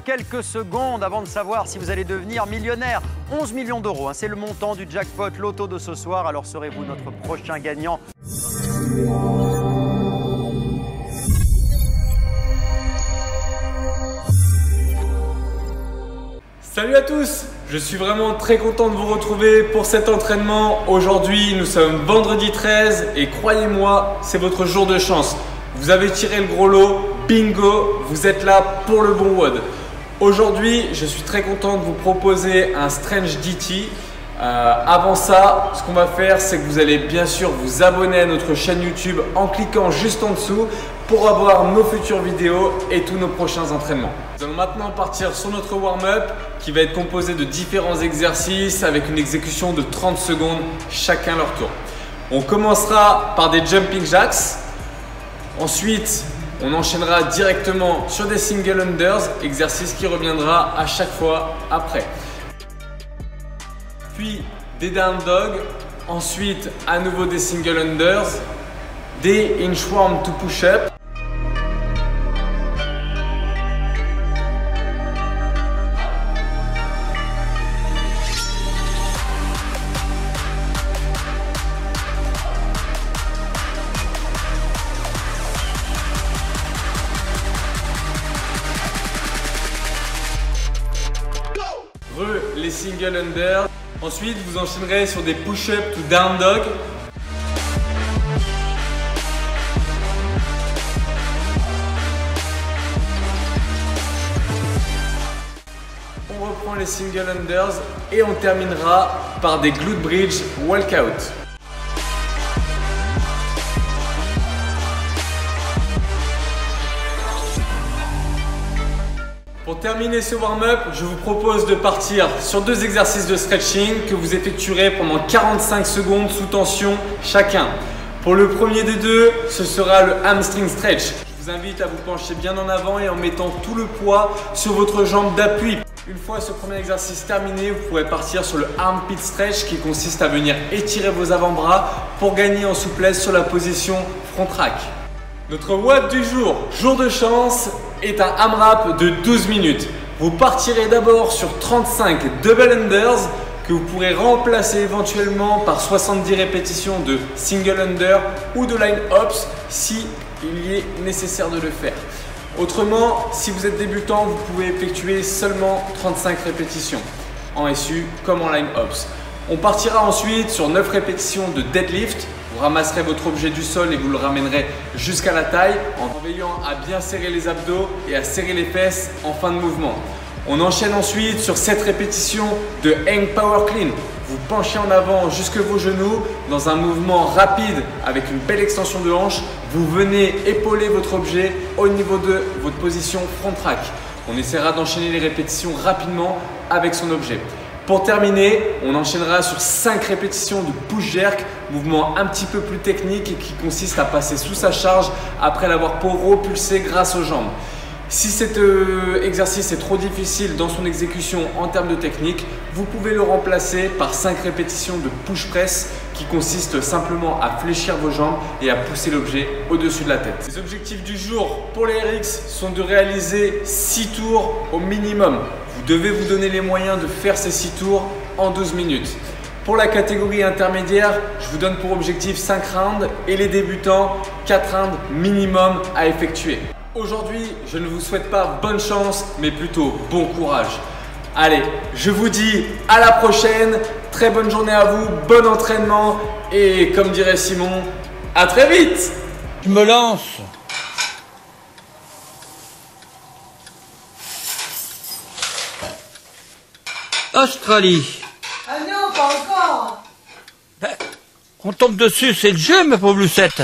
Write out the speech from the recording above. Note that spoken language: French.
compte quelques secondes avant de savoir si vous allez devenir millionnaire. 11 millions d'euros, c'est le montant du jackpot loto de ce soir. Alors serez-vous notre prochain gagnant? Salut à tous, je suis vraiment très content de vous retrouver pour cet entraînement. Aujourd'hui, nous sommes vendredi 13 et croyez-moi, c'est votre jour de chance. Vous avez tiré le gros lot, bingo, vous êtes là pour le bon WOD. Aujourd'hui, je suis très content de vous proposer un Strange DT. Avant ça, ce qu'on va faire, c'est que vous allez bien sûr vous abonner à notre chaîne YouTube en cliquant juste en dessous pour avoir nos futures vidéos et tous nos prochains entraînements. Nous allons maintenant partir sur notre warm-up qui va être composé de différents exercices avec une exécution de 30 secondes chacun leur tour. On commencera par des jumping jacks. Ensuite, on enchaînera directement sur des single unders, exercice qui reviendra à chaque fois après. Puis des down dog, ensuite à nouveau des single unders, des inchworm to push up. Les single unders. Ensuite, vous enchaînerez sur des push-up to down dog. On reprend les single unders et on terminera par des glute bridge walkout. Pour terminer ce warm-up, je vous propose de partir sur deux exercices de stretching que vous effectuerez pendant 45 secondes sous tension chacun. Pour le premier des deux, ce sera le hamstring stretch. Je vous invite à vous pencher bien en avant et en mettant tout le poids sur votre jambe d'appui. Une fois ce premier exercice terminé, vous pourrez partir sur le armpit stretch qui consiste à venir étirer vos avant-bras pour gagner en souplesse sur la position front rack. Notre WOD du jour, jour de chance, est un AMRAP de 12 minutes. Vous partirez d'abord sur 35 double unders que vous pourrez remplacer éventuellement par 70 répétitions de single under ou de line hops si il y est nécessaire de le faire. Autrement, si vous êtes débutant, vous pouvez effectuer seulement 35 répétitions en SU comme en line hops. On partira ensuite sur 9 répétitions de deadlift. Vous ramasserez votre objet du sol et vous le ramènerez jusqu'à la taille en veillant à bien serrer les abdos et à serrer les fesses en fin de mouvement. On enchaîne ensuite sur 7 répétitions de hang power clean. Vous penchez en avant jusque vos genoux dans un mouvement rapide avec une belle extension de hanche. Vous venez épauler votre objet au niveau de votre position front rack. On essaiera d'enchaîner les répétitions rapidement avec son objet. Pour terminer, on enchaînera sur 5 répétitions de push jerk, mouvement un petit peu plus technique et qui consiste à passer sous sa charge après l'avoir propulsé grâce aux jambes. Si cet exercice est trop difficile dans son exécution en termes de technique, vous pouvez le remplacer par 5 répétitions de push press qui consiste simplement à fléchir vos jambes et à pousser l'objet au-dessus de la tête. Les objectifs du jour pour les RX sont de réaliser 6 tours au minimum. Vous devez vous donner les moyens de faire ces 6 tours en 12 minutes. Pour la catégorie intermédiaire, je vous donne pour objectif 5 rounds et les débutants 4 rounds minimum à effectuer. Aujourd'hui, je ne vous souhaite pas bonne chance, mais plutôt bon courage. Allez, je vous dis à la prochaine, très bonne journée à vous, bon entraînement et comme dirait Simon, à très vite. Je me lance. Australie. Ah non, pas encore. On tombe dessus, c'est le jeu, ma pauvre Lucette.